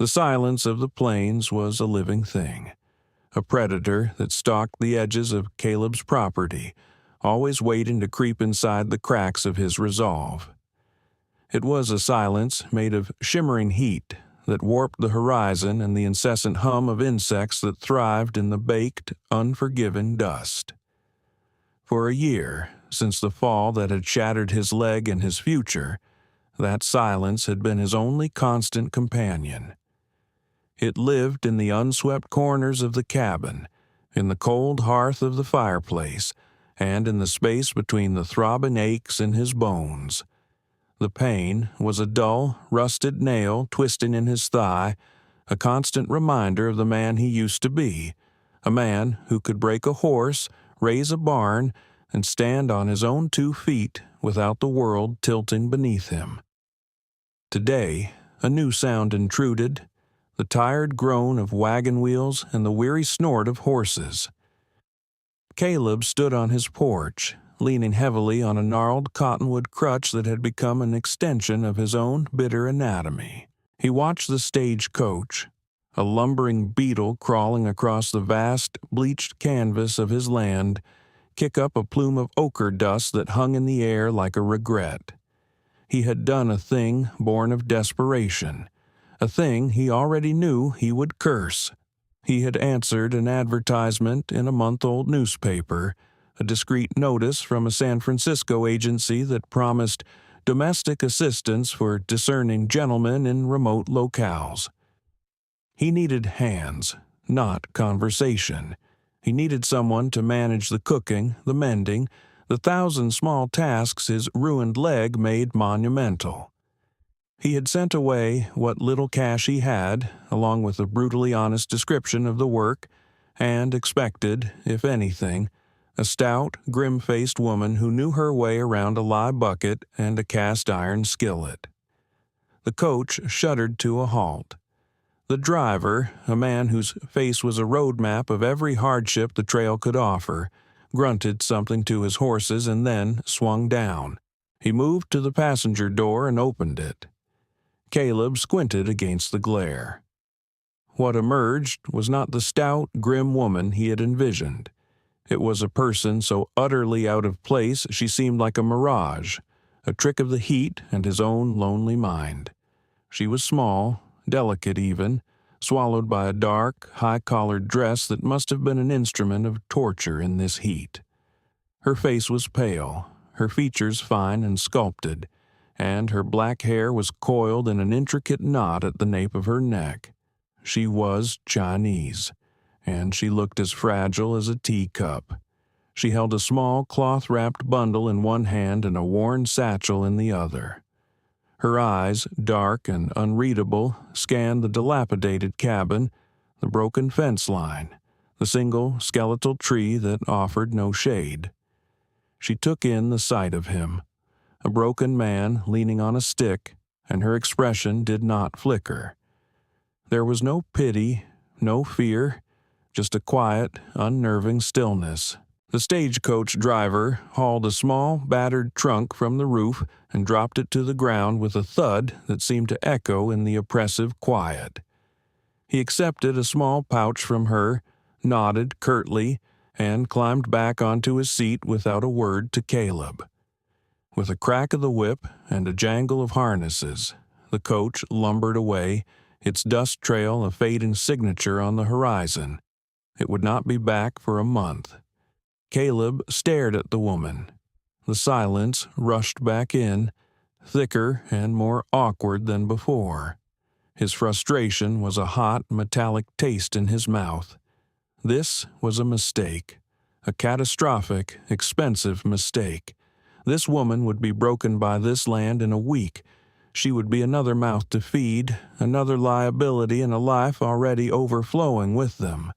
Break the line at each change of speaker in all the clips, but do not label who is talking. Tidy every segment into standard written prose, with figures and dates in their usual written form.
The silence of the plains was a living thing, a predator that stalked the edges of Caleb's property, always waiting to creep inside the cracks of his resolve. It was a silence made of shimmering heat that warped the horizon and the incessant hum of insects that thrived in the baked, unforgiving dust. For a year, since the fall that had shattered his leg and his future, that silence had been his only constant companion. It lived in the unswept corners of the cabin, in the cold hearth of the fireplace, and in the space between the throbbing aches in his bones. The pain was a dull, rusted nail twisting in his thigh, a constant reminder of the man he used to be, a man who could break a horse, raise a barn, and stand on his own 2 feet without the world tilting beneath him. Today, a new sound intruded, the tired groan of wagon wheels and the weary snort of horses. Caleb stood on his porch, leaning heavily on a gnarled cottonwood crutch that had become an extension of his own bitter anatomy. He watched the stagecoach, a lumbering beetle crawling across the vast, bleached canvas of his land, kick up a plume of ochre dust that hung in the air like a regret. He had done a thing born of desperation, a thing he already knew he would curse. He had answered an advertisement in a month-old newspaper, a discreet notice from a San Francisco agency that promised domestic assistance for discerning gentlemen in remote locales. He needed hands, not conversation. He needed someone to manage the cooking, the mending, the 1,000 small tasks his ruined leg made monumental. He had sent away what little cash he had, along with a brutally honest description of the work, and expected, if anything, a stout, grim-faced woman who knew her way around a lye bucket and a cast-iron skillet. The coach shuddered to a halt. The driver, a man whose face was a road map of every hardship the trail could offer, grunted something to his horses and then swung down. He moved to the passenger door and opened it. Caleb squinted against the glare. What emerged was not the stout, grim woman he had envisioned. It was a person so utterly out of place she seemed like a mirage, a trick of the heat and his own lonely mind. She was small, delicate even, swallowed by a dark, high-collared dress that must have been an instrument of torture in this heat. Her face was pale, her features fine and sculpted, and her black hair was coiled in an intricate knot at the nape of her neck. She was Chinese, and she looked as fragile as a teacup. She held a small cloth-wrapped bundle in one hand and a worn satchel in the other. Her eyes, dark and unreadable, scanned the dilapidated cabin, the broken fence line, the single skeletal tree that offered no shade. She took in the sight of him, a broken man leaning on a stick, and her expression did not flicker. There was no pity, no fear, just a quiet, unnerving stillness. The stagecoach driver hauled a small, battered trunk from the roof and dropped it to the ground with a thud that seemed to echo in the oppressive quiet. He accepted a small pouch from her, nodded curtly, and climbed back onto his seat without a word to Caleb. With a crack of the whip and a jangle of harnesses, the coach lumbered away, its dust trail a fading signature on the horizon. It would not be back for a month. Caleb stared at the woman. The silence rushed back in, thicker and more awkward than before. His frustration was a hot, metallic taste in his mouth. This was a mistake, a catastrophic, expensive mistake. This woman would be broken by this land in a week. She would be another mouth to feed, another liability in a life already overflowing with them.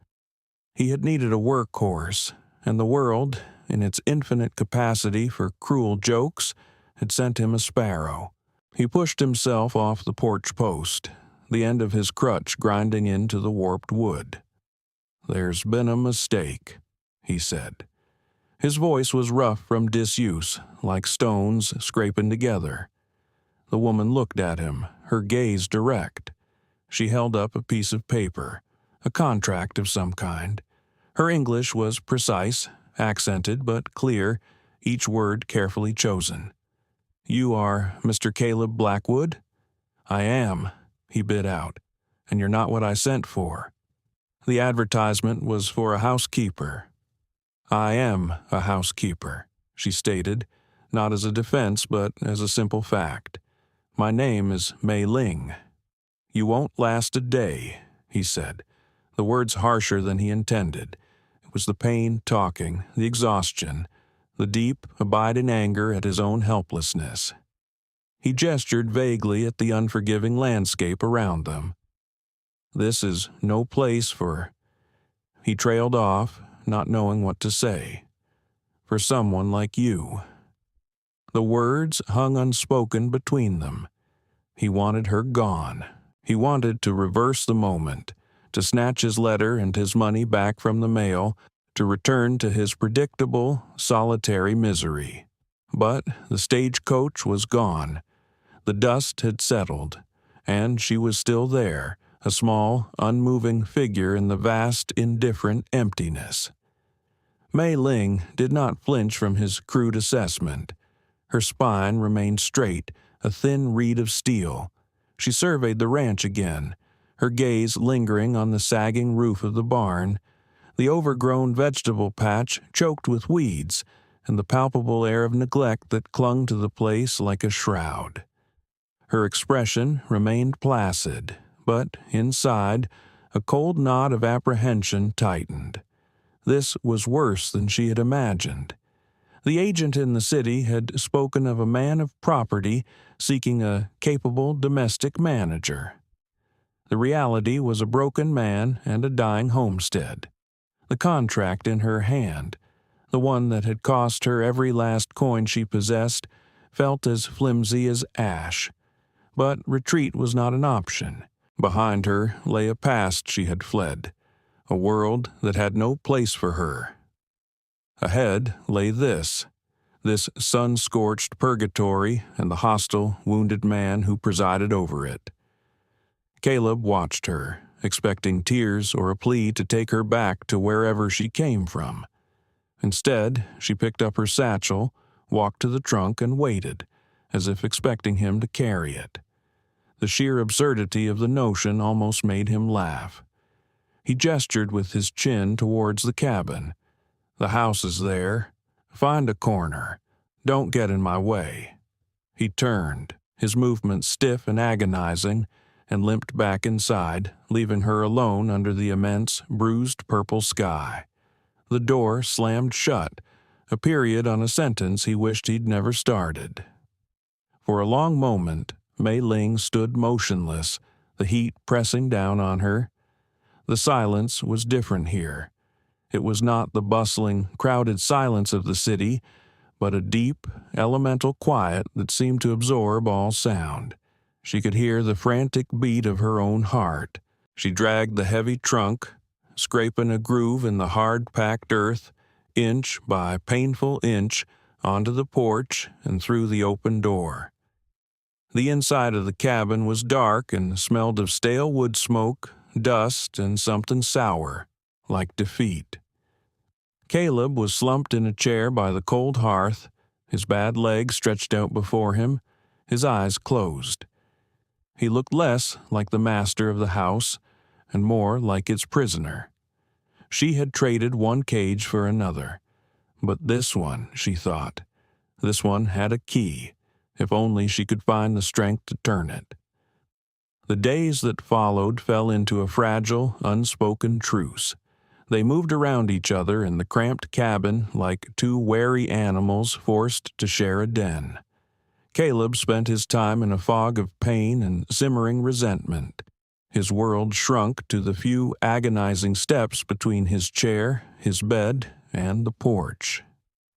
He had needed a workhorse, and the world, in its infinite capacity for cruel jokes, had sent him a sparrow. He pushed himself off the porch post, the end of his crutch grinding into the warped wood. "There's been a mistake," he said. His voice was rough from disuse, like stones scraping together. The woman looked at him, her gaze direct. She held up a piece of paper, a contract of some kind. Her English was precise, accented but clear, each word carefully chosen. "You are Mr. Caleb Blackwood?" "I am," he bit out. "And you're not what I sent for." The advertisement was for a housekeeper. "I am a housekeeper," she stated, not as a defense but as a simple fact. "My name is Mei Ling." "You won't last a day," he said, the words harsher than he intended. It was the pain talking, the exhaustion, the deep, abiding anger at his own helplessness. He gestured vaguely at the unforgiving landscape around them. "This is no place for—" He trailed off, not knowing what to say. "For someone like you." The words hung unspoken between them. He wanted her gone. He wanted to reverse the moment, to snatch his letter and his money back from the mail, to return to his predictable, solitary misery. But the stagecoach was gone. The dust had settled, and she was still there, a small, unmoving figure in the vast, indifferent emptiness. Mei Ling did not flinch from his crude assessment. Her spine remained straight, a thin reed of steel. She surveyed the ranch again, her gaze lingering on the sagging roof of the barn, the overgrown vegetable patch choked with weeds, and the palpable air of neglect that clung to the place like a shroud. Her expression remained placid, but inside, a cold knot of apprehension tightened. This was worse than she had imagined. The agent in the city had spoken of a man of property seeking a capable domestic manager. The reality was a broken man and a dying homestead. The contract in her hand, the one that had cost her every last coin she possessed, felt as flimsy as ash. But retreat was not an option. Behind her lay a past she had fled, a world that had no place for her. Ahead lay this sun-scorched purgatory and the hostile, wounded man who presided over it. Caleb watched her, expecting tears or a plea to take her back to wherever she came from. Instead, she picked up her satchel, walked to the trunk, and waited, as if expecting him to carry it. The sheer absurdity of the notion almost made him laugh. He gestured with his chin towards the cabin. "The house is there. Find a corner. Don't get in my way." He turned, his movements stiff and agonizing, and limped back inside, leaving her alone under the immense, bruised purple sky. The door slammed shut, a period on a sentence he wished he'd never started. For a long moment, Mei Ling stood motionless, the heat pressing down on her. The silence was different here. It was not the bustling, crowded silence of the city, but a deep, elemental quiet that seemed to absorb all sound. She could hear the frantic beat of her own heart. She dragged the heavy trunk, scraping a groove in the hard-packed earth, inch by painful inch, onto the porch and through the open door. The inside of the cabin was dark and smelled of stale wood smoke, dust, and something sour, like defeat. Caleb was slumped in a chair by the cold hearth, his bad legs stretched out before him, his eyes closed. He looked less like the master of the house and more like its prisoner. She had traded one cage for another. But this one, she thought, this one had a key, if only she could find the strength to turn it. The days that followed fell into a fragile, unspoken truce. They moved around each other in the cramped cabin like two wary animals forced to share a den. Caleb spent his time in a fog of pain and simmering resentment. His world shrunk to the few agonizing steps between his chair, his bed, and the porch.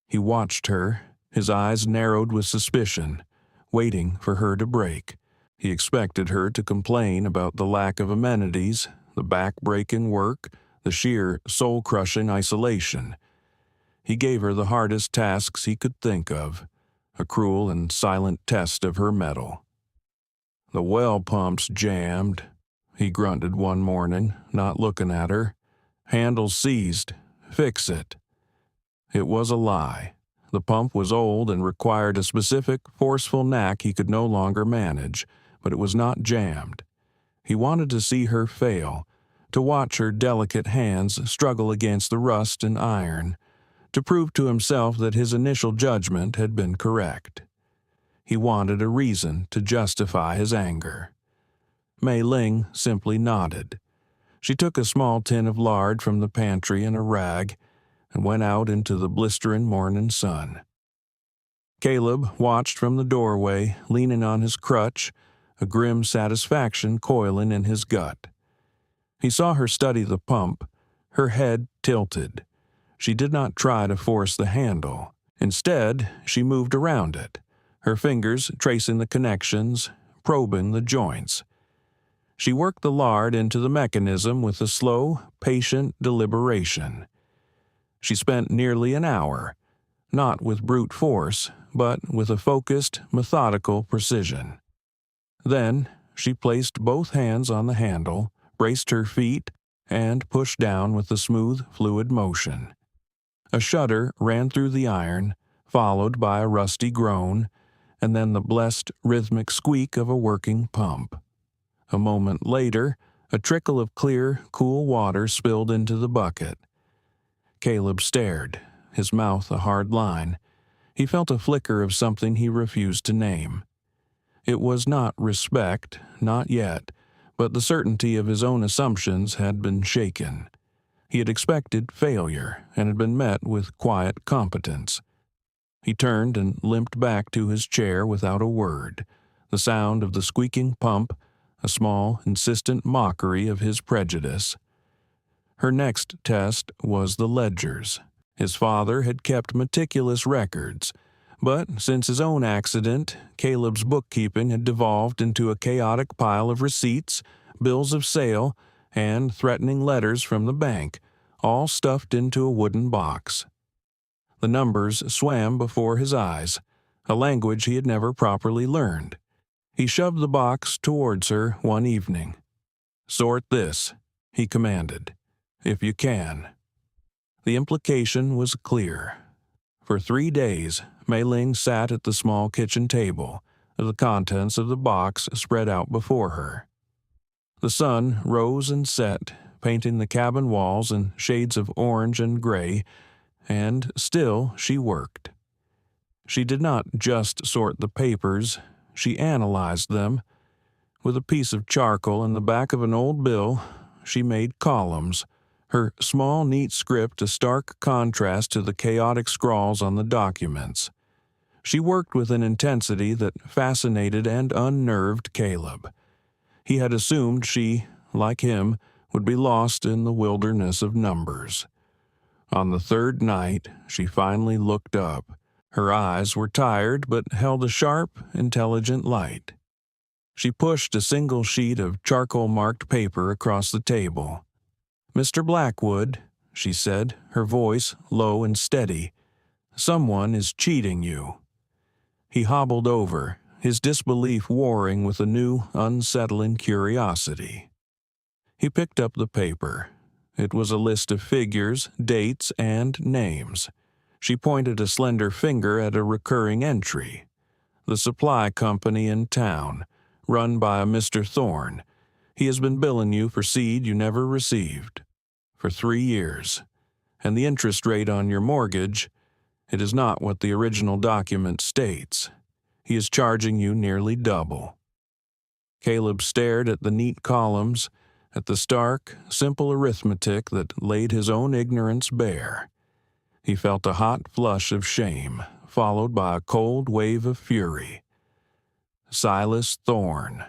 He watched her, his eyes narrowed with suspicion, waiting for her to break. He expected her to complain about the lack of amenities, the back-breaking work, the sheer, soul-crushing isolation. He gave her the hardest tasks he could think of, a cruel and silent test of her mettle. The well pumps jammed, he grunted one morning, not looking at her. "Handle seized. Fix it." It was a lie. The pump was old and required a specific, forceful knack he could no longer manage, but it was not jammed. He wanted to see her fail, to watch her delicate hands struggle against the rust and iron, to prove to himself that his initial judgment had been correct. He wanted a reason to justify his anger. Mei Ling simply nodded. She took a small tin of lard from the pantry and a rag and went out into the blistering morning sun. Caleb watched from the doorway, leaning on his crutch, a grim satisfaction coiling in his gut. He saw her study the pump, her head tilted. She did not try to force the handle. Instead, she moved around it, her fingers tracing the connections, probing the joints. She worked the lard into the mechanism with a slow, patient deliberation. She spent nearly an hour, not with brute force, but with a focused, methodical precision. Then, she placed both hands on the handle, braced her feet, and pushed down with a smooth, fluid motion. A shudder ran through the iron, followed by a rusty groan, and then the blessed, rhythmic squeak of a working pump. A moment later, a trickle of clear, cool water spilled into the bucket. Caleb stared, his mouth a hard line. He felt a flicker of something he refused to name. It was not respect, not yet, but the certainty of his own assumptions had been shaken. He had expected failure and had been met with quiet competence. He turned and limped back to his chair without a word, the sound of the squeaking pump, a small, insistent mockery of his prejudice. Her next test was the ledgers. His father had kept meticulous records, but since his own accident, Caleb's bookkeeping had devolved into a chaotic pile of receipts, bills of sale, and threatening letters from the bank, all stuffed into a wooden box. The numbers swam before his eyes, a language he had never properly learned. He shoved the box towards her one evening. "Sort this," he commanded, "if you can." The implication was clear. For 3 days, Mei Ling sat at the small kitchen table, the contents of the box spread out before her. The sun rose and set, painting the cabin walls in shades of orange and gray, and still she worked. She did not just sort the papers, she analyzed them. With a piece of charcoal in the back of an old bill, she made columns, her small, neat script a stark contrast to the chaotic scrawls on the documents. She worked with an intensity that fascinated and unnerved Caleb. He had assumed she, like him, would be lost in the wilderness of numbers. On the third night, she finally looked up. Her eyes were tired but held a sharp, intelligent light. She pushed a single sheet of charcoal-marked paper across the table. "Mr. Blackwood," she said, her voice low and steady, "someone is cheating you." He hobbled over, his disbelief warring with a new, unsettling curiosity. He picked up the paper. It was a list of figures, dates, and names. She pointed a slender finger at a recurring entry. The supply company in town, run by a Mr. Thorne. He has been billing you for seed you never received. For 3 years. And the interest rate on your mortgage, it is not what the original document states. He is charging you nearly double. Caleb stared at the neat columns, at the stark, simple arithmetic that laid his own ignorance bare. He felt a hot flush of shame, followed by a cold wave of fury. Silas Thorne,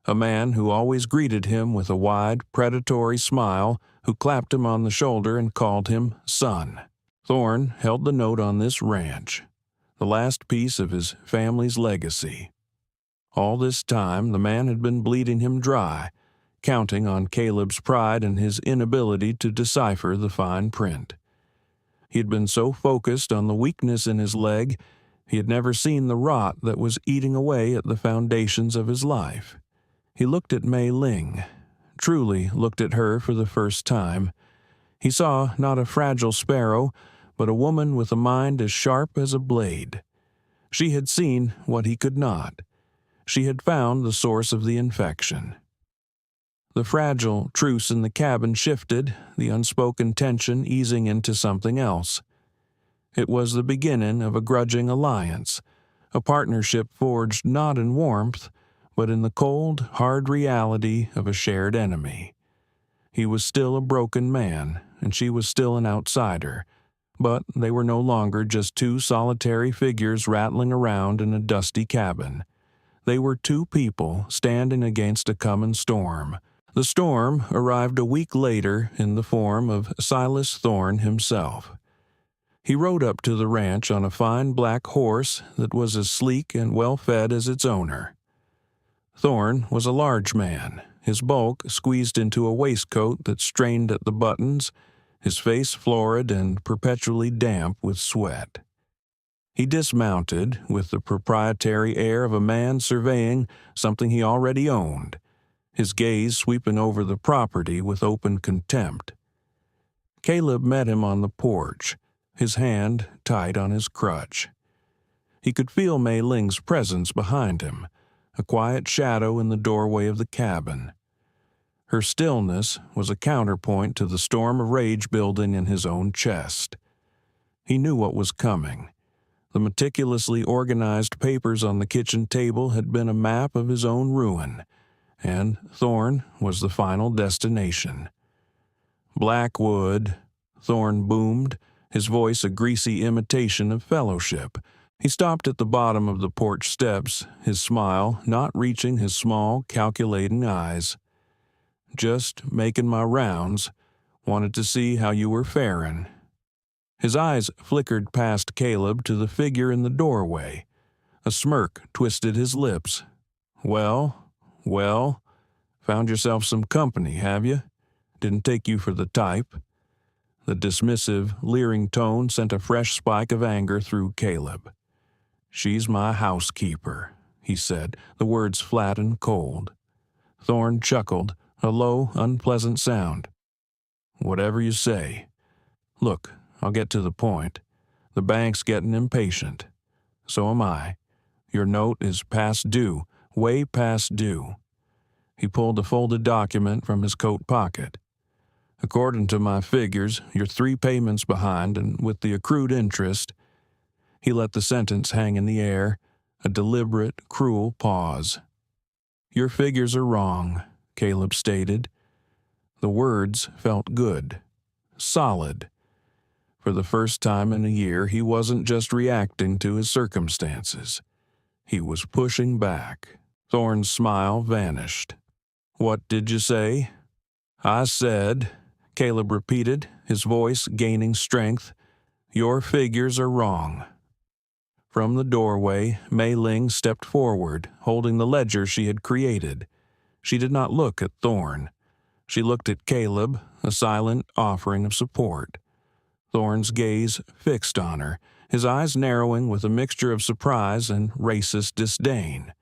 a man who always greeted him with a wide, predatory smile, who clapped him on the shoulder and called him son. Thorne held the note on this ranch, the last piece of his family's legacy. All this time, the man had been bleeding him dry, counting on Caleb's pride and his inability to decipher the fine print. He had been so focused on the weakness in his leg, he had never seen the rot that was eating away at the foundations of his life. He looked at Mei Ling, truly looked at her for the first time, he saw not a fragile sparrow, but a woman with a mind as sharp as a blade. She had seen what he could not. She had found the source of the infection. The fragile truce in the cabin shifted, the unspoken tension easing into something else. It was the beginning of a grudging alliance, a partnership forged not in warmth, but in the cold, hard reality of a shared enemy. He was still a broken man, and she was still an outsider, but they were no longer just two solitary figures rattling around in a dusty cabin. They were two people standing against a coming storm. The storm arrived a week later in the form of Silas Thorne himself. He rode up to the ranch on a fine black horse that was as sleek and well-fed as its owner. Thorne was a large man, his bulk squeezed into a waistcoat that strained at the buttons, his face florid and perpetually damp with sweat. He dismounted with the proprietary air of a man surveying something he already owned, his gaze sweeping over the property with open contempt. Caleb met him on the porch, his hand tight on his crutch. He could feel Mei Ling's presence behind him, a quiet shadow in the doorway of the cabin. Her stillness was a counterpoint to the storm of rage building in his own chest. He knew what was coming. The meticulously organized papers on the kitchen table had been a map of his own ruin, and Thorne was the final destination. "Blackwood," Thorne boomed, his voice a greasy imitation of fellowship. He stopped at the bottom of the porch steps, his smile not reaching his small, calculating eyes. "Just making my rounds. Wanted to see how you were faring." His eyes flickered past Caleb to the figure in the doorway. A smirk twisted his lips. Well, found yourself some company, have you? Didn't take you for the type." The dismissive, leering tone sent a fresh spike of anger through Caleb. "She's my housekeeper," he said, the words flat and cold. Thorne chuckled, a low, unpleasant sound. "Whatever you say. Look, I'll get to the point. The bank's getting impatient. So am I. Your note is past due, way past due." He pulled a folded document from his coat pocket. "According to my figures, you're 3 payments behind, and with the accrued interest—" He let the sentence hang in the air, a deliberate, cruel pause. "Your figures are wrong," Caleb stated. The words felt good, solid. For the first time in a year, he wasn't just reacting to his circumstances. He was pushing back. Thorne's smile vanished. "What did you say?" "I said," Caleb repeated, his voice gaining strength, "your figures are wrong." From the doorway, Mei Ling stepped forward, holding the ledger she had created. She did not look at Thorne. She looked at Caleb, a silent offering of support. Thorne's gaze fixed on her, his eyes narrowing with a mixture of surprise and racist disdain.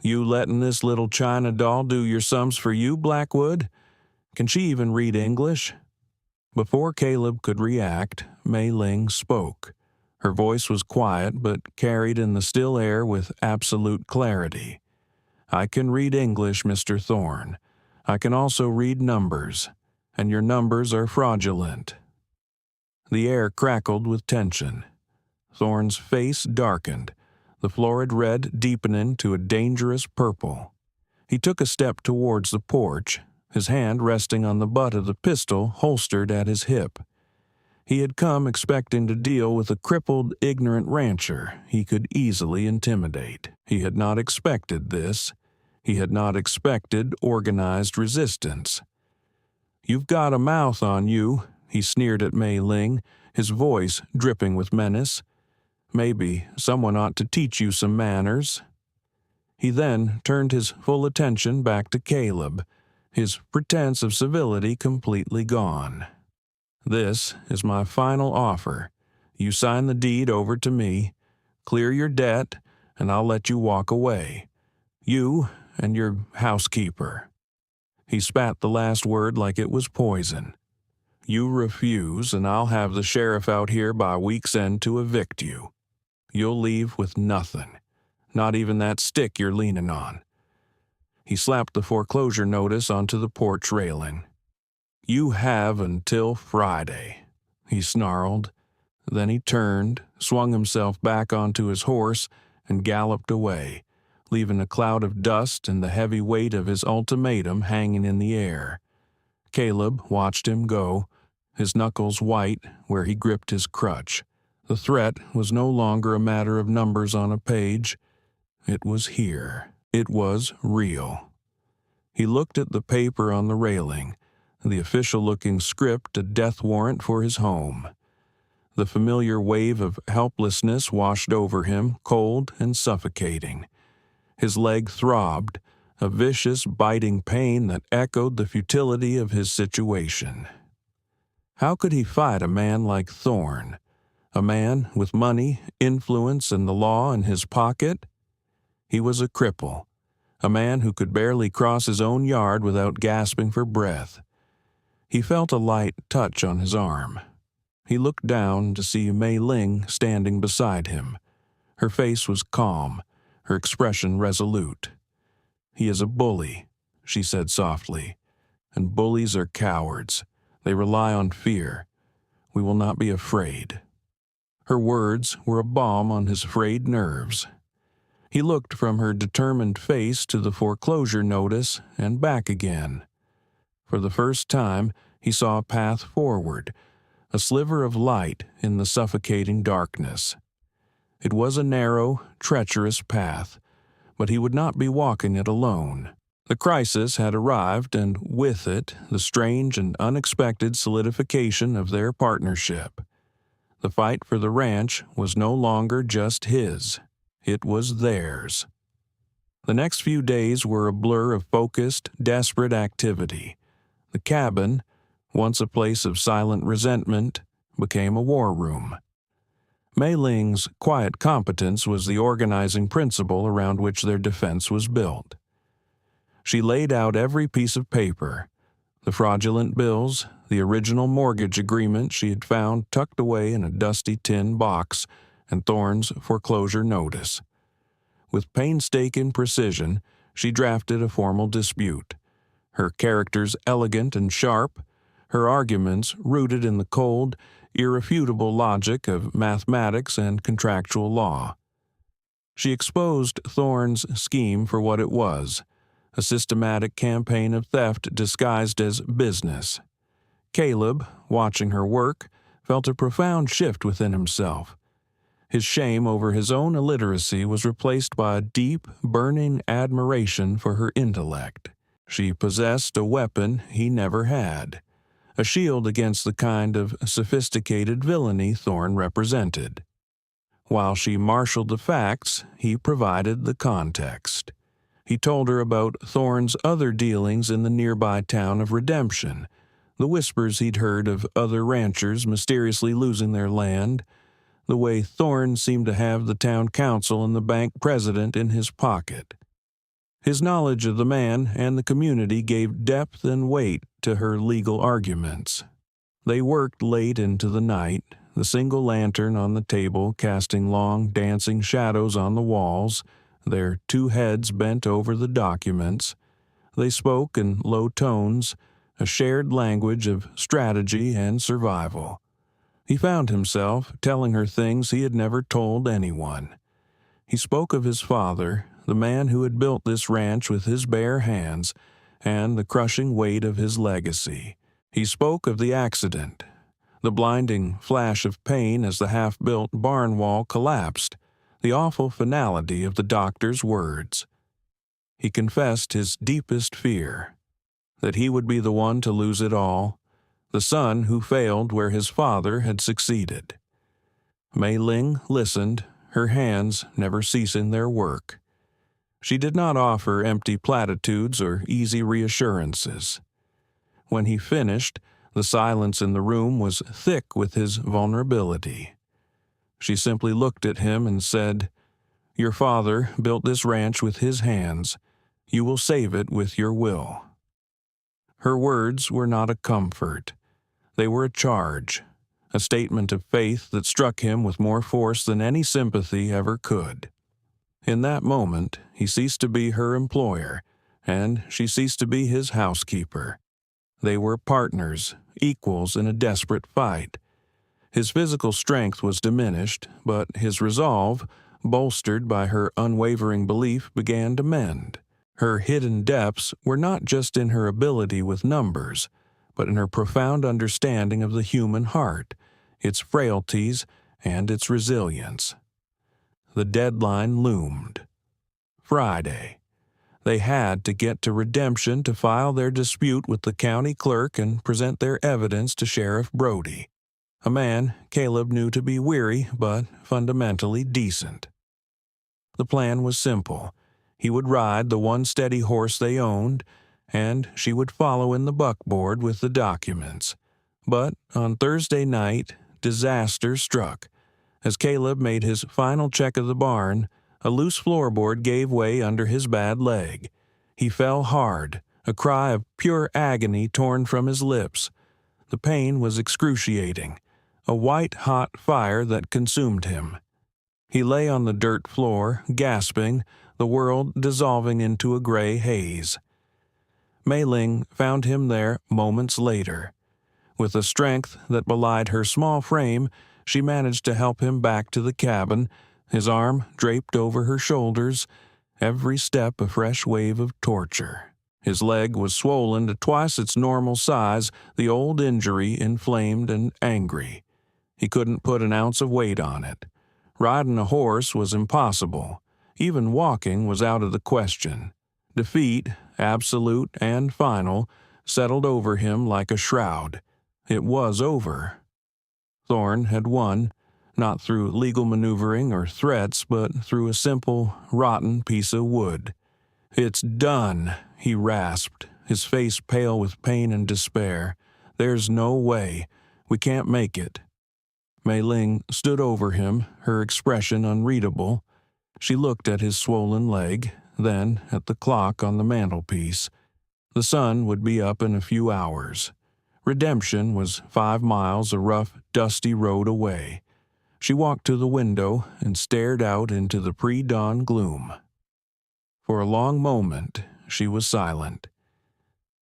"You letting this little China doll do your sums for you, Blackwood? Can she even read English?" Before Caleb could react, Mei Ling spoke. Her voice was quiet but carried in the still air with absolute clarity. "I can read English, Mr. Thorne. I can also read numbers, and your numbers are fraudulent." The air crackled with tension. Thorne's face darkened, the florid red deepening to a dangerous purple. He took a step towards the porch, his hand resting on the butt of the pistol holstered at his hip. He had come expecting to deal with a crippled, ignorant rancher he could easily intimidate. He had not expected this. He had not expected organized resistance. "You've got a mouth on you," he sneered at Mei Ling, his voice dripping with menace. "Maybe someone ought to teach you some manners." He then turned his full attention back to Caleb, his pretense of civility completely gone. "This is my final offer. You sign the deed over to me, clear your debt, and I'll let you walk away. You and your housekeeper." He spat the last word like it was poison. "You refuse, and I'll have the sheriff out here by week's end to evict you. You'll leave with nothing, not even that stick you're leaning on." He slapped the foreclosure notice onto the porch railing. "You have until Friday," he snarled. Then he turned, swung himself back onto his horse, and galloped away, leaving a cloud of dust and the heavy weight of his ultimatum hanging in the air. Caleb watched him go, his knuckles white where he gripped his crutch. The threat was no longer a matter of numbers on a page. It was here. It was real. He looked at the paper on the railing, the official-looking script a death warrant for his home. The familiar wave of helplessness washed over him, cold and suffocating. His leg throbbed, a vicious, biting pain that echoed the futility of his situation. How could he fight a man like Thorne? A man with money, influence, and the law in his pocket? He was a cripple, a man who could barely cross his own yard without gasping for breath. He felt a light touch on his arm. He looked down to see Mei Ling standing beside him. Her face was calm, her expression resolute. "He is a bully," she said softly, "and bullies are cowards. They rely on fear. We will not be afraid." Her words were a balm on his frayed nerves. He looked from her determined face to the foreclosure notice and back again. For the first time, he saw a path forward, a sliver of light in the suffocating darkness. It was a narrow, treacherous path, but he would not be walking it alone. The crisis had arrived, and with it, the strange and unexpected solidification of their partnership. The fight for the ranch was no longer just his. It was theirs. The next few days were a blur of focused, desperate activity. The cabin, once a place of silent resentment, became a war room. Mei Ling's quiet competence was the organizing principle around which their defense was built. She laid out every piece of paper, the fraudulent bills, the original mortgage agreement she had found tucked away in a dusty tin box, and Thorne's foreclosure notice. With painstaking precision, she drafted a formal dispute, her characters elegant and sharp, her arguments rooted in the cold, irrefutable logic of mathematics and contractual law. She exposed Thorne's scheme for what it was, a systematic campaign of theft disguised as business. Caleb, watching her work, felt a profound shift within himself. His shame over his own illiteracy was replaced by a deep, burning admiration for her intellect. She possessed a weapon he never had, a shield against the kind of sophisticated villainy Thorne represented. While she marshaled the facts, he provided the context. He told her about Thorne's other dealings in the nearby town of Redemption, the whispers he'd heard of other ranchers mysteriously losing their land, the way Thorne seemed to have the town council and the bank president in his pocket. His knowledge of the man and the community gave depth and weight to her legal arguments. They worked late into the night, the single lantern on the table casting long, dancing shadows on the walls, their two heads bent over the documents. They spoke in low tones, a shared language of strategy and survival. He found himself telling her things he had never told anyone. He spoke of his father, the man who had built this ranch with his bare hands, and the crushing weight of his legacy. He spoke of the accident, the blinding flash of pain as the half-built barn wall collapsed, the awful finality of the doctor's words. He confessed his deepest fear, that he would be the one to lose it all, the son who failed where his father had succeeded. Mei Ling listened, her hands never ceasing their work. She did not offer empty platitudes or easy reassurances. When he finished, the silence in the room was thick with his vulnerability. She simply looked at him and said, "Your father built this ranch with his hands. You will save it with your will." Her words were not a comfort. They were a charge, a statement of faith that struck him with more force than any sympathy ever could. In that moment, he ceased to be her employer, and she ceased to be his housekeeper. They were partners, equals in a desperate fight. His physical strength was diminished, but his resolve, bolstered by her unwavering belief, began to mend. Her hidden depths were not just in her ability with numbers, but in her profound understanding of the human heart, its frailties, and its resilience. The deadline loomed. Friday. They had to get to Redemption to file their dispute with the county clerk and present their evidence to Sheriff Brody, a man Caleb knew to be weary but fundamentally decent. The plan was simple. He would ride the one steady horse they owned, and she would follow in the buckboard with the documents. But on Thursday night, disaster struck. As Caleb made his final check of the barn, a loose floorboard gave way under his bad leg. He fell hard, a cry of pure agony torn from his lips. The pain was excruciating, a white-hot fire that consumed him. He lay on the dirt floor, gasping, the world dissolving into a gray haze. Mei Ling found him there moments later. With a strength that belied her small frame, she managed to help him back to the cabin, his arm draped over her shoulders, every step a fresh wave of torture. His leg was swollen to twice its normal size, the old injury inflamed and angry. He couldn't put an ounce of weight on it. Riding a horse was impossible. Even walking was out of the question. Defeat, absolute and final, settled over him like a shroud. It was over. Thorne had won, not through legal maneuvering or threats, but through a simple, rotten piece of wood. "It's done," he rasped, his face pale with pain and despair. "There's no way. We can't make it." Mei Ling stood over him, her expression unreadable. She looked at his swollen leg, then at the clock on the mantelpiece. The sun would be up in a few hours. Redemption was 5 miles a rough, dusty road away. She walked to the window and stared out into the pre-dawn gloom. For a long moment, she was silent.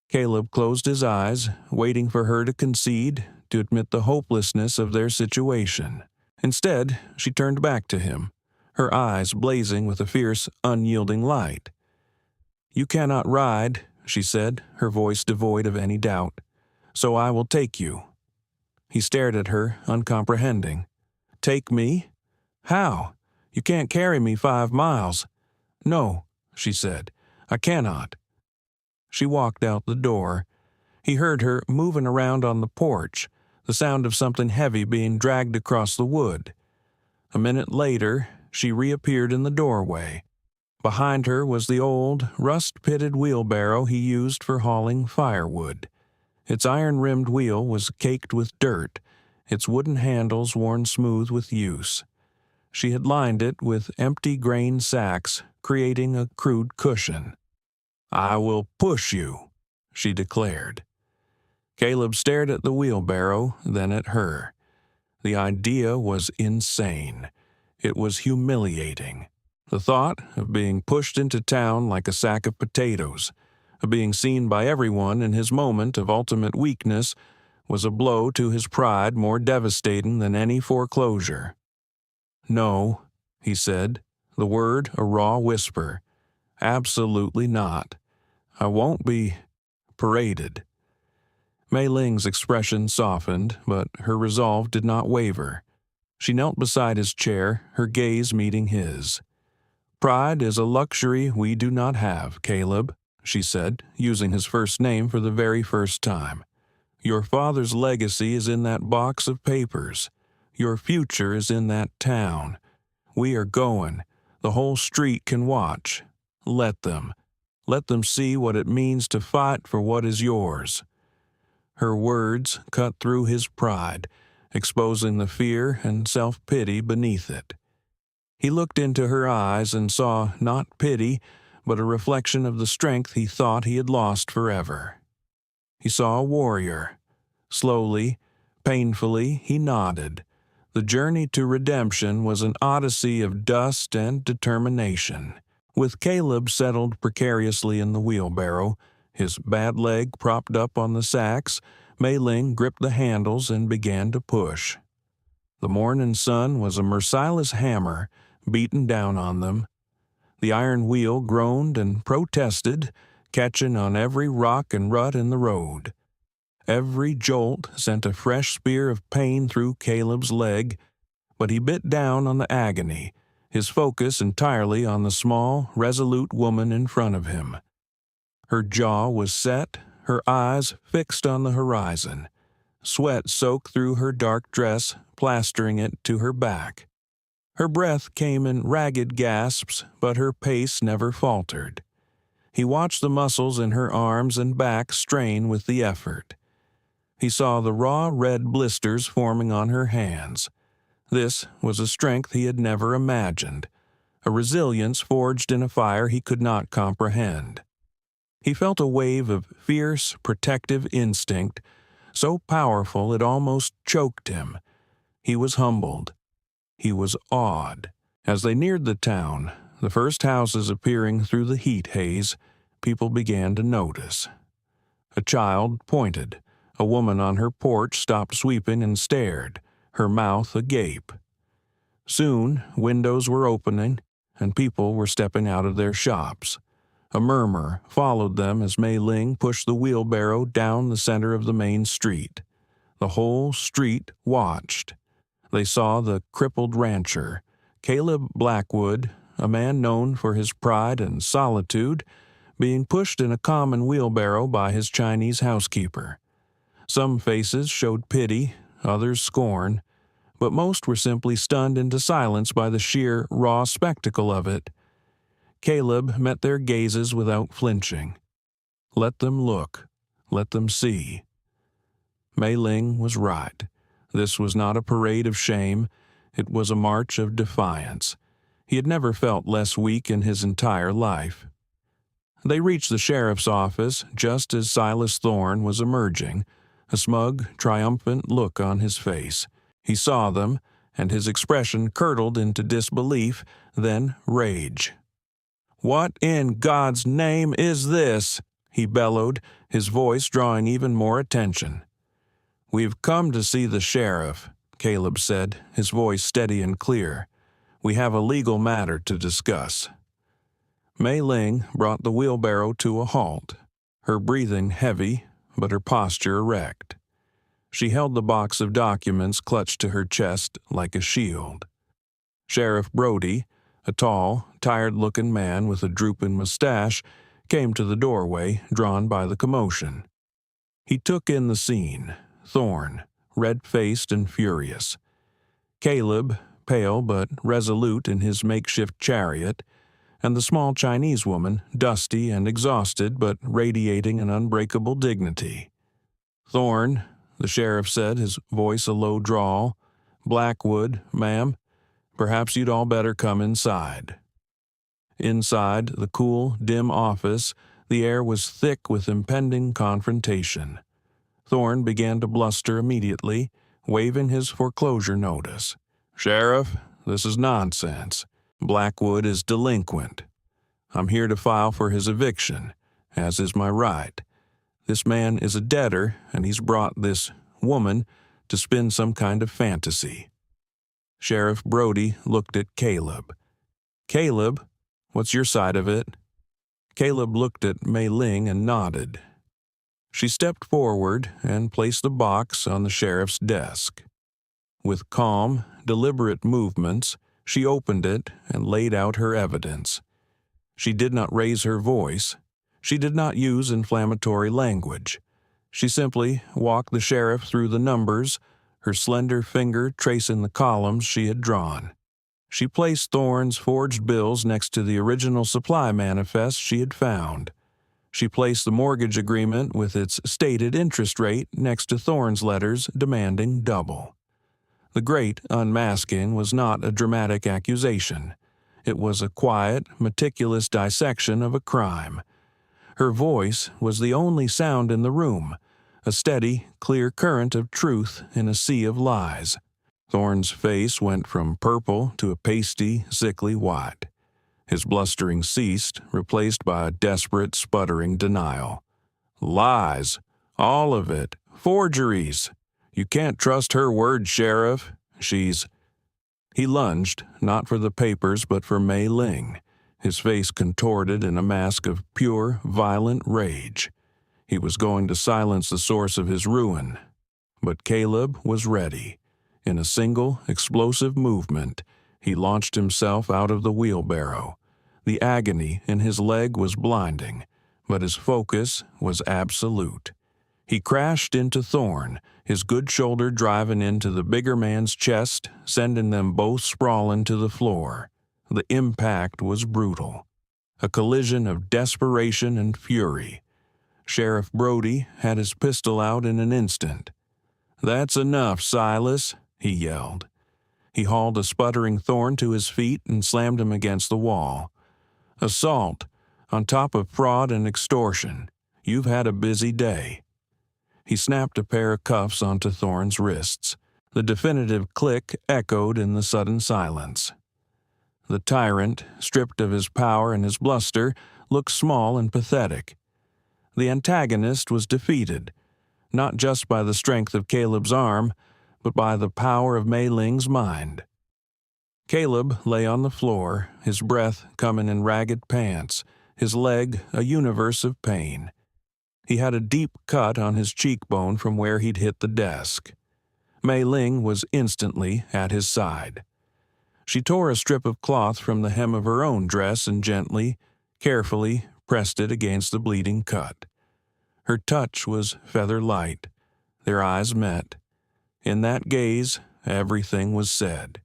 Caleb closed his eyes, waiting for her to concede, to admit the hopelessness of their situation. Instead, she turned back to him, her eyes blazing with a fierce, unyielding light. "You cannot ride," she said, her voice devoid of any doubt. "So I will take you." He stared at her, uncomprehending. "Take me? How? You can't carry me 5 miles." "No," she said. "I cannot." She walked out the door. He heard her moving around on the porch, the sound of something heavy being dragged across the wood. A minute later, she reappeared in the doorway. Behind her was the old, rust-pitted wheelbarrow he used for hauling firewood. Its iron-rimmed wheel was caked with dirt, its wooden handles worn smooth with use. She had lined it with empty grain sacks, creating a crude cushion. "I will push you," she declared. Caleb stared at the wheelbarrow, then at her. The idea was insane. It was humiliating. The thought of being pushed into town like a sack of potatoes, of being seen by everyone in his moment of ultimate weakness, was a blow to his pride more devastating than any foreclosure. "No," he said, the word a raw whisper. "Absolutely not. I won't be paraded." Mei Ling's expression softened, but her resolve did not waver. She knelt beside his chair, her gaze meeting his. "Pride is a luxury we do not have, Caleb," she said, using his first name for the very first time. "Your father's legacy is in that box of papers. Your future is in that town. We are going. The whole street can watch. Let them. Let them see what it means to fight for what is yours." Her words cut through his pride, exposing the fear and self-pity beneath it. He looked into her eyes and saw not pity, but a reflection of the strength he thought he had lost forever. He saw a warrior. Slowly, painfully, he nodded. The journey to redemption was an odyssey of dust and determination. With Caleb settled precariously in the wheelbarrow, his bad leg propped up on the sacks, Mei Ling gripped the handles and began to push. The morning sun was a merciless hammer, beaten down on them. The iron wheel groaned and protested, catching on every rock and rut in the road. Every jolt sent a fresh spear of pain through Caleb's leg, but he bit down on the agony, his focus entirely on the small, resolute woman in front of him. Her jaw was set, her eyes fixed on the horizon. Sweat soaked through her dark dress, plastering it to her back. Her breath came in ragged gasps, but her pace never faltered. He watched the muscles in her arms and back strain with the effort. He saw the raw red blisters forming on her hands. This was a strength he had never imagined, a resilience forged in a fire he could not comprehend. He felt a wave of fierce, protective instinct, so powerful it almost choked him. He was humbled. He was awed. As they neared the town, the first houses appearing through the heat haze, people began to notice. A child pointed. A woman on her porch stopped sweeping and stared, her mouth agape. Soon, windows were opening, and people were stepping out of their shops. A murmur followed them as Mei Ling pushed the wheelbarrow down the center of the main street. The whole street watched. They saw the crippled rancher, Caleb Blackwood, a man known for his pride and solitude, being pushed in a common wheelbarrow by his Chinese housekeeper. Some faces showed pity, others scorn, but most were simply stunned into silence by the sheer, raw spectacle of it. Caleb met their gazes without flinching. Let them look. Let them see. Mei Ling was right. This was not a parade of shame. It was a march of defiance. He had never felt less weak in his entire life. They reached the sheriff's office just as Silas Thorne was emerging, a smug, triumphant look on his face. He saw them, and his expression curdled into disbelief, then rage. "What in God's name is this?" he bellowed, his voice drawing even more attention. "We've come to see the sheriff," Caleb said, his voice steady and clear. "We have a legal matter to discuss." Mei Ling brought the wheelbarrow to a halt, her breathing heavy, but her posture erect. She held the box of documents clutched to her chest like a shield. Sheriff Brody, a tall, tired-looking man with a drooping mustache, came to the doorway, drawn by the commotion. He took in the scene, Thorne, red-faced and furious. Caleb, pale but resolute in his makeshift chariot, and the small Chinese woman, dusty and exhausted but radiating an unbreakable dignity. "Thorne," the sheriff said, his voice a low drawl. "Blackwood, ma'am, perhaps you'd all better come inside." Inside the cool, dim office, the air was thick with impending confrontation. Thorne began to bluster immediately, waving his foreclosure notice. "Sheriff, this is nonsense. Blackwood is delinquent. I'm here to file for his eviction, as is my right. This man is a debtor, and he's brought this woman to spin some kind of fantasy." Sheriff Brody looked at Caleb. "Caleb, what's your side of it?" Caleb looked at Mei Ling and nodded. She stepped forward and placed the box on the sheriff's desk. With calm, deliberate movements, she opened it and laid out her evidence. She did not raise her voice. She did not use inflammatory language. She simply walked the sheriff through the numbers, her slender finger tracing the columns she had drawn. She placed Thorne's forged bills next to the original supply manifest she had found. She placed the mortgage agreement with its stated interest rate next to Thorne's letters demanding double. The great unmasking was not a dramatic accusation. It was a quiet, meticulous dissection of a crime. Her voice was the only sound in the room, a steady, clear current of truth in a sea of lies. Thorne's face went from purple to a pasty, sickly white. His blustering ceased, replaced by a desperate, sputtering denial. Lies. All of it. Forgeries. You can't trust her word, Sheriff. She's... He lunged, not for the papers but for Mei Ling, his face contorted in a mask of pure, violent rage. He was going to silence the source of his ruin. But Caleb was ready. In a single, explosive movement, he launched himself out of the wheelbarrow. The agony in his leg was blinding, but his focus was absolute. He crashed into Thorne, his good shoulder driving into the bigger man's chest, sending them both sprawling to the floor. The impact was brutal. A collision of desperation and fury. Sheriff Brody had his pistol out in an instant. "That's enough, Silas," he yelled. He hauled a sputtering Thorne to his feet and slammed him against the wall. "Assault, on top of fraud and extortion. You've had a busy day." He snapped a pair of cuffs onto Thorne's wrists. The definitive click echoed in the sudden silence. The tyrant, stripped of his power and his bluster, looked small and pathetic. The antagonist was defeated, not just by the strength of Caleb's arm, but by the power of Mei Ling's mind. Caleb lay on the floor, his breath coming in ragged pants, his leg a universe of pain. He had a deep cut on his cheekbone from where he'd hit the desk. Mei Ling was instantly at his side. She tore a strip of cloth from the hem of her own dress and gently, carefully pressed it against the bleeding cut. Her touch was feather light. Their eyes met. In that gaze, everything was said.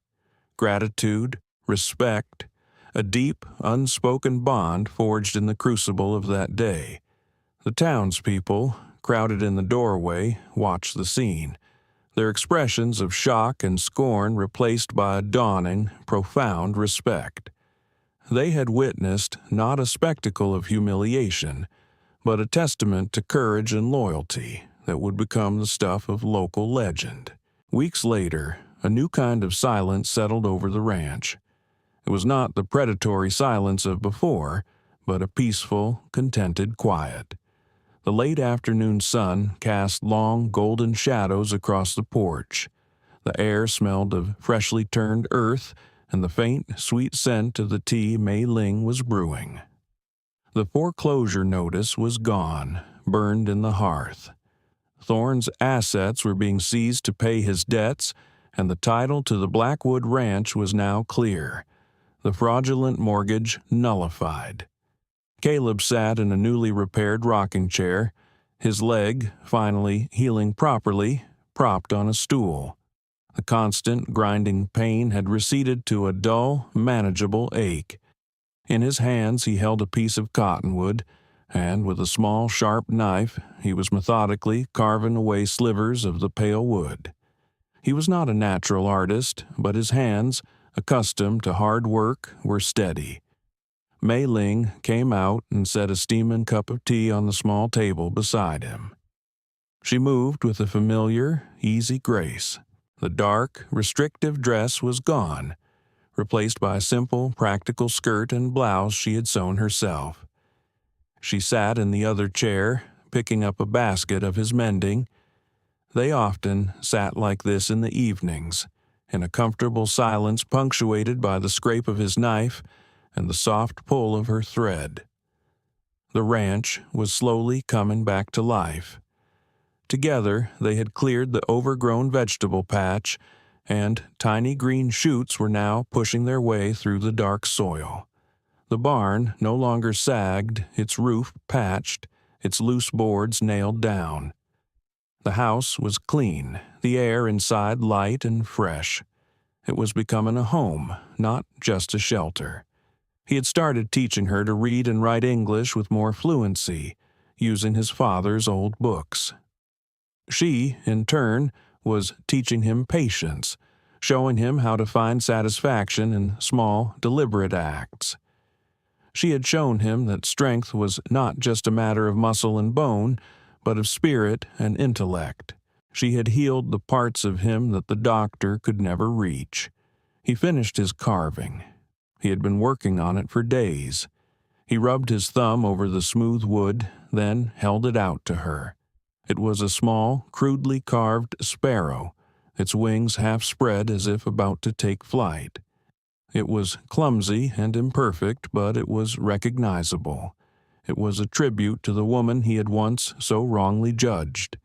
Gratitude, respect, a deep, unspoken bond forged in the crucible of that day. The townspeople, crowded in the doorway, watched the scene, their expressions of shock and scorn replaced by a dawning, profound respect. They had witnessed not a spectacle of humiliation, but a testament to courage and loyalty that would become the stuff of local legend. Weeks later, a new kind of silence settled over the ranch. It was not the predatory silence of before, but a peaceful, contented quiet. The late afternoon sun cast long, golden shadows across the porch. The air smelled of freshly turned earth and the faint, sweet scent of the tea Mei Ling was brewing. The foreclosure notice was gone, burned in the hearth. Thorne's assets were being seized to pay his debts, and the title to the Blackwood Ranch was now clear, the fraudulent mortgage nullified. Caleb sat in a newly repaired rocking chair, his leg, finally healing properly, propped on a stool. The constant, grinding pain had receded to a dull, manageable ache. In his hands he held a piece of cottonwood, and with a small, sharp knife he was methodically carving away slivers of the pale wood. He was not a natural artist, but his hands, accustomed to hard work, were steady. Mei Ling came out and set a steaming cup of tea on the small table beside him. She moved with a familiar, easy grace. The dark, restrictive dress was gone, replaced by a simple, practical skirt and blouse she had sewn herself. She sat in the other chair, picking up a basket of his mending. They often sat like this in the evenings, in a comfortable silence punctuated by the scrape of his knife and the soft pull of her thread. The ranch was slowly coming back to life. Together they had cleared the overgrown vegetable patch, and tiny green shoots were now pushing their way through the dark soil. The barn no longer sagged, its roof patched, its loose boards nailed down. The house was clean, the air inside light and fresh. It was becoming a home, not just a shelter. He had started teaching her to read and write English with more fluency, using his father's old books. She, in turn, was teaching him patience, showing him how to find satisfaction in small, deliberate acts. She had shown him that strength was not just a matter of muscle and bone, but of spirit and intellect. She had healed the parts of him that the doctor could never reach. He finished his carving. He had been working on it for days. He rubbed his thumb over the smooth wood, then held it out to her. It was a small, crudely carved sparrow, its wings half spread as if about to take flight. It was clumsy and imperfect, but it was recognizable. It was a tribute to the woman he had once so wrongly judged.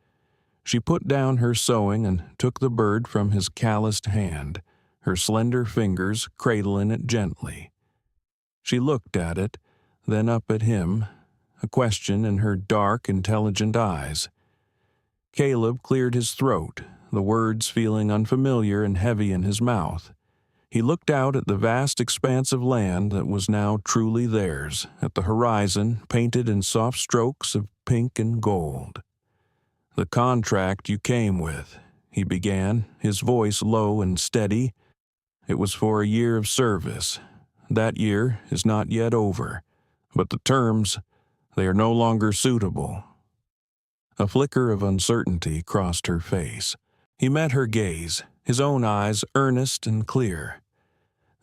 She put down her sewing and took the bird from his calloused hand, her slender fingers cradling it gently. She looked at it, then up at him, a question in her dark, intelligent eyes. Caleb cleared his throat, the words feeling unfamiliar and heavy in his mouth. He looked out at the vast expanse of land that was now truly theirs, at the horizon painted in soft strokes of pink and gold. "The contract you came with," he began, his voice low and steady. "It was for a year of service. That year is not yet over, but the terms, they are no longer suitable." A flicker of uncertainty crossed her face. He met her gaze, his own eyes earnest and clear.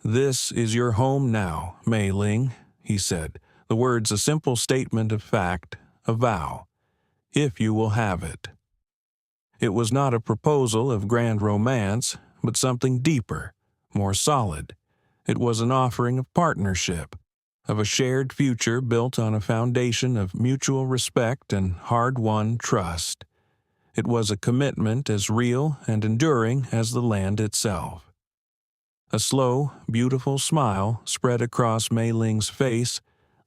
"This is your home now, Mei Ling," he said, the words a simple statement of fact, a vow, "if you will have it." It was not a proposal of grand romance, but something deeper, more solid. It was an offering of partnership, of a shared future built on a foundation of mutual respect and hard-won trust. It was a commitment as real and enduring as the land itself. A slow, beautiful smile spread across Mei Ling's face,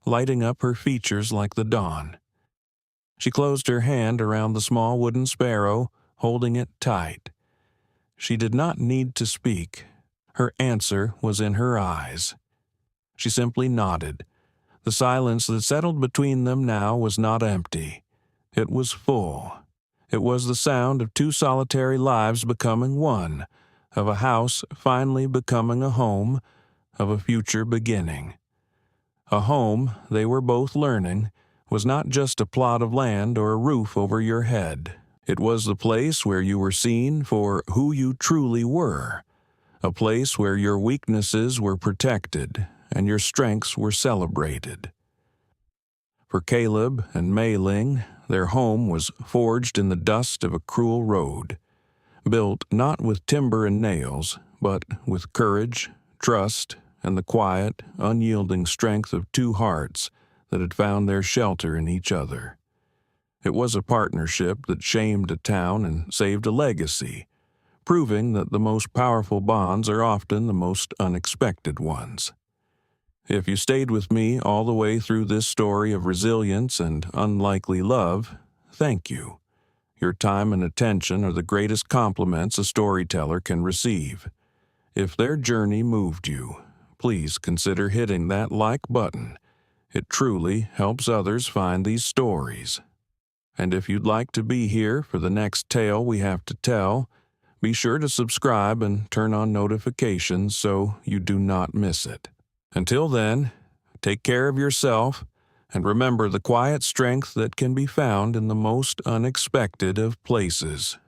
lighting up her features like the dawn. She closed her hand around the small wooden sparrow, holding it tight. She did not need to speak. Her answer was in her eyes. She simply nodded. The silence that settled between them now was not empty. It was full. It was the sound of two solitary lives becoming one, of a house finally becoming a home, of a future beginning. A home, they were both learning, was not just a plot of land or a roof over your head. It was the place where you were seen for who you truly were, a place where your weaknesses were protected and your strengths were celebrated. For Caleb and Mei Ling, their home was forged in the dust of a cruel road, built not with timber and nails, but with courage, trust, and the quiet, unyielding strength of two hearts that had found their shelter in each other. It was a partnership that shamed a town and saved a legacy, proving that the most powerful bonds are often the most unexpected ones. If you stayed with me all the way through this story of resilience and unlikely love, thank you. Your time and attention are the greatest compliments a storyteller can receive. If their journey moved you, please consider hitting that like button. It truly helps others find these stories. And if you'd like to be here for the next tale we have to tell, be sure to subscribe and turn on notifications so you do not miss it. Until then, take care of yourself and remember the quiet strength that can be found in the most unexpected of places.